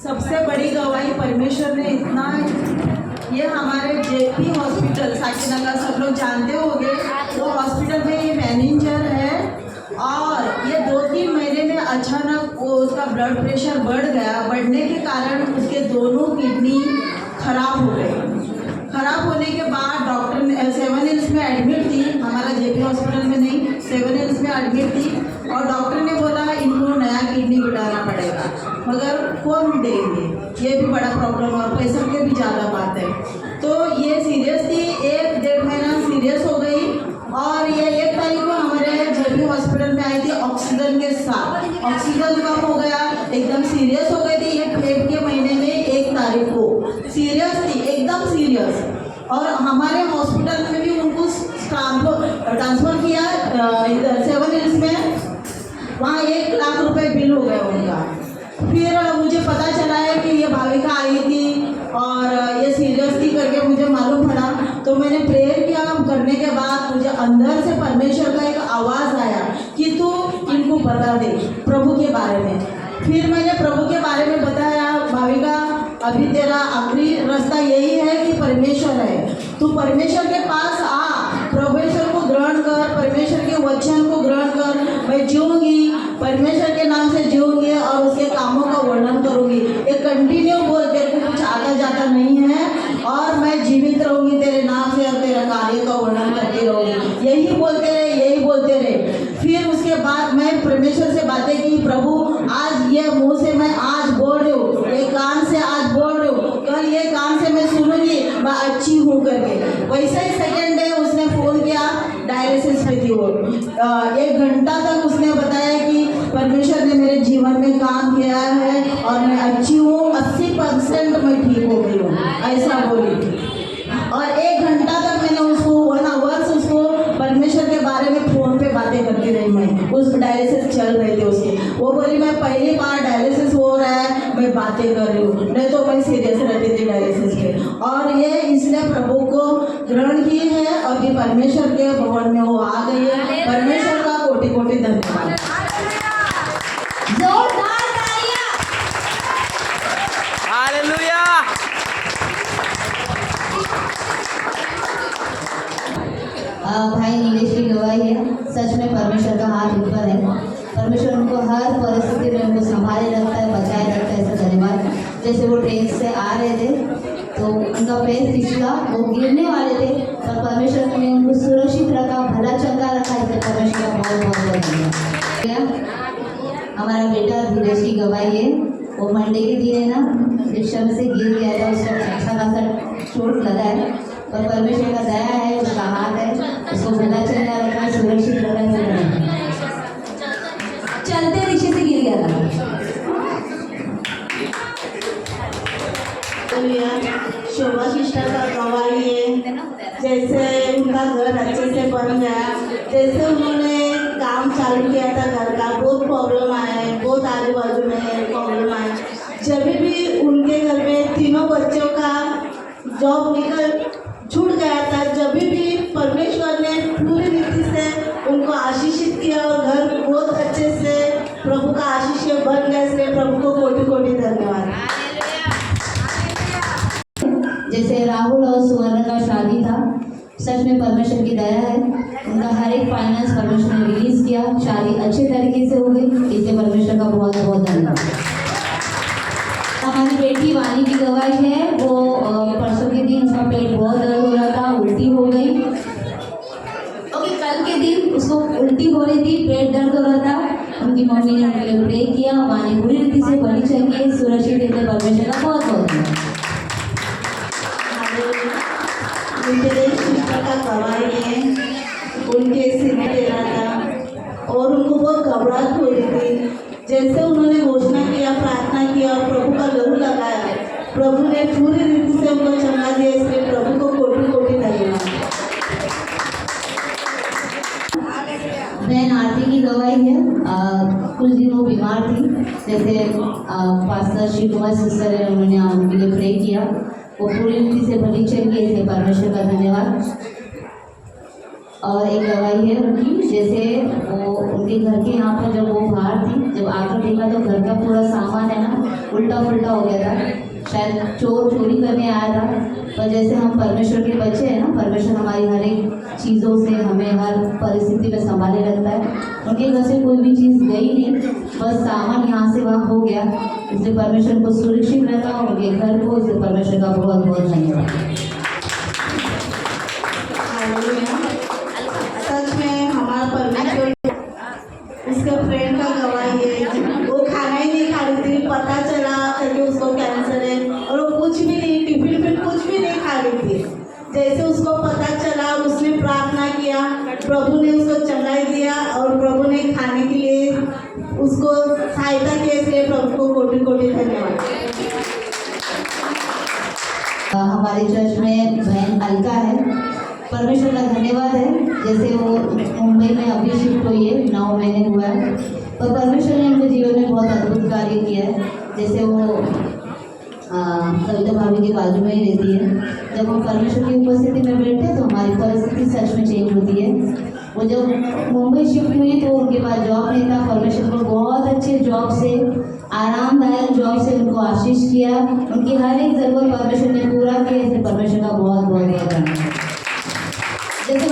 सबसे बड़ी गवाही परमेश्वर ने इतना, ये हमारे जेपी हॉस्पिटल साकीनगर सब लोग जानते होंगे, वो हॉस्पिटल में ये मैनेजर है और ये 2-3 महीने में अचानक वो उसका ब्लड प्रेशर बढ़ गया। बढ़ने के कारण उसके दोनों किडनी खराब हो गए। खराब होने के बाद डॉक्टर ने 7 हिल्स में एडमिट थी, हमारा जेपी हॉस्पिटल में नहीं, 7 हिल्स में एडमिट थी और डॉक्टर ने बोला इनको नया किडनी बिठाना पड़ेगा, मगर कौन देंगे, ये भी बड़ा प्रॉब्लम और पैसे के भी ज़्यादा बात है। तो ये सीरियस थी, 1-1.5 महीना सीरियस हो गई और ये 1 तारीख को हमारे जेपी हॉस्पिटल में आई थी ऑक्सीजन के साथ। ऑक्सीजन कम हो गया, एकदम सीरियस हो गई थी। ये फेब के महीने में 1 तारीख को सीरियस थी, एकदम सीरियस, और हमारे हॉस्पिटल में भी उनको ट्रांसफ़र किया इधर 7 हिल्स में, वहाँ 1 लाख रुपए बिल हो गया उनका। फिर मुझे पता चला है कि ये भाविका आई थी और ये सीरियस थी करके मुझे मालूम पड़ा, तो मैंने प्रेयर किया। करने के बाद मुझे अंदर से परमेश्वर का एक आवाज़ आया कि तू इनको बता दे प्रभु के बारे में। फिर मैंने प्रभु के बारे में बताया, भाविका अभी तेरा आखिरी रास्ता यही है कि परमेश्वर है, तू परमेश्वर के पास आ, परमेश्वर को ग्रहण कर, परमेश्वर के वचन को ग्रहण कर। मैं जीऊँगी, परमेश्वर के नाम से जीऊँगी और उसके कामों का वर्णन करूँगी। ये कंटिन्यू बोल, तेरे को कुछ आता जाता नहीं है और मैं जीवित रहूँगी तेरे नाम से और तेरा कार्य का वर्णन करती रहूँगी। यही बोलते रहे, यही बोलते रहे। फिर उसके बाद मैं परमेश्वर से बातें की, प्रभु आज ये मुँह से मैं आज बोल रही हूँ, ये कान से आज बोल रही हूँ, कल ये कान से मैं सुनूंगी मैं अच्छी हूँ करके। वैसे ही सेकेंड डे उसने फ़ोन किया, डायलिसिस में थी वो। 1 घंटा तक उसने बताया कि परमेश्वर ने मेरे जीवन में काम किया है और मैं अच्छी हूँ, 80% मैं ठीक हो गई हूँ, ऐसा बोली। और 1 घंटा तक मैंने उसको 1 आवर्स उसको परमेश्वर के बारे में फ़ोन पे बातें करती रही। मैं उस डायलिसिस चल रहे थे उसके, वो बोली मैं पहली बार डायलिसिस हो रहा है, मैं बातें कर रही हूँ, नहीं तो मैं सीरियस रहती थी डायलिसिस पे। और ये इसने प्रभु को ग्रहण की है और ये परमेश्वर के भवन में वो आ गई है। परमेश्वर का कोटि-कोटि धन्यवाद। जोरदार तालियां। हालेलुया। भाई नीलेश की गवाही है, सच में परमेश्वर का हाथ ऊपर है। परमेश्वर उनको हर परिस्थिति में उनको संभाले रखता है, बचाए रखता है। ऐसा धन्यवाद। जैसे वो ट्रेन से आ रहे थे तो उनका पैर फिसला, वो गिरने वाले थे, पर परमेश्वर ने उनको सुरक्षित रखा, भला चंगा रखा। इसलिए परमेश्वर का बहुत बहुत धन्यवाद। हमारा बेटा धीरज की गवाही है, वो मंडे के दिन है ना रिक्शा में से गिर गया था, उसको अच्छा खासा चोट लगा है, पर परमेश्वर का दया है, उसका हाथ है, उसको भला चंगा रखा, सुरक्षित रखा। चलते रिक्शे से गिर गया था। शोभा सिस्टर का गवाही है, जैसे उनका घर अच्छे से बन गया, जैसे उन्होंने काम चालू किया था घर का, बहुत प्रॉब्लम आया है, बहुत आजू बाजू में प्रॉब्लम आया। जब भी उनके घर में तीनों बच्चों का जॉब निकल छूट गया था, जब भी परमेश्वर ने पूरी रीति से उनको आशीषित किया और घर बहुत अच्छे से प्रभु का आशीष बन गए। इसलिए प्रभु को कोटि-कोटि धन्यवाद। जैसे राहुल और सुवर्ण का शादी था, सच में परमेश्वर की दया है, उनका हर एक फाइनेंस परमेश्वर ने रिलीज किया, शादी अच्छे तरीके से हो गई। इसलिए परमेश्वर का बहुत बहुत धन्यवाद। हमारी बेटी वानी की गवाही है, वो परसों के दिन उसका पेट बहुत दर्द हो रहा था, उल्टी हो गई। ओके, कल के दिन उसको उल्टी हो रही थी, पेट दर्द हो रहा था, उनकी मम्मी ने उनके लिए प्रे किया, वानी पूरी रीति से बड़ी चाहिए, सुरक्षित रीति। परमेश्वर का बहुत बहुत धन्यवाद। सिस्टर का गवाही है, उनके सिर में टेढ़ा था और उनको बहुत घबराहट हो रही थी। जैसे उन्होंने घोषणा किया, प्रार्थना किया और प्रभु का लहू लगाया, प्रभु ने पूरी रीति से उनको चंगा दिया। इसलिए प्रभु को कोटि-कोटि धन्यवाद। बहन आरती की गवाही है, कुछ दिन वो बीमार थी, जैसे पास्टर शिव कुमार सिस्टर है, उन्होंने उनके लिए प्रे किया, वो पूरी रीति से भली चल गई। इसे परमेश्वर का धन्यवाद। और एक गवाही है उनकी, जैसे वो उनके घर के यहाँ पर जब वो बाहर थी, जब आकर देखा तो घर का पूरा सामान है ना उल्टा पुल्टा हो गया था, शायद चोर चोरी करने आया था। पर जैसे हम परमेश्वर के बच्चे हैं ना, परमेश्वर हमारी हर एक चीज़ों से हमें हर परिस्थिति में संभाले रखता है। उनके घर से कोई भी चीज़ गई नहीं, बस सामान यहाँ से वहाँ हो गया, इसलिए परमेश्वर को सुरक्षित रखा उनके घर को, इसलिए परमेश्वर का बहुत बहुत धन्यवाद। सच में हमारा परमेश्वर उसके फ्रेंड का गवाही है। वो खाना ही नहीं खा रही थी, पता चला करके उसको कैंसर है, और वो कुछ भी नहीं, टिफिन में कुछ भी नहीं खा रही थी। जैसे उसको पता चला, उसने प्रार्थना किया, प्रभु ने उसको चंगाई दिया, और प्रभु ने खाने के लिए उसको सहायता की, इसलिए प्रभु को कोटि कोटि धन्यवाद। हमारे चर्च में बहन अलका है, परमेश्वर का धन्यवाद है। जैसे वो मुंबई में अभी शिफ्ट हुई है, 9 महीने हुआ है, पर परमेश्वर ने उनके जीवन में बहुत अद्भुत कार्य किया है। जैसे वो कविता भाभी के बाजू में ही रहती है। जब हम परमेश्वर की उपस्थिति में बैठते हैं तो हमारी परिस्थिति सच में चेंज होती है। वो जब मुंबई शिफ्ट हुई तो उनके पास जॉब नहीं था, परमेश्वर को बहुत अच्छे जॉब से, आरामदायक जॉब से उनको आशीष किया, उनकी हर एक ज़रूरत परमेश्वर ने पूरा किया, इसलिए परमेश्वर का बहुत बहुत धन्यवाद। जैसे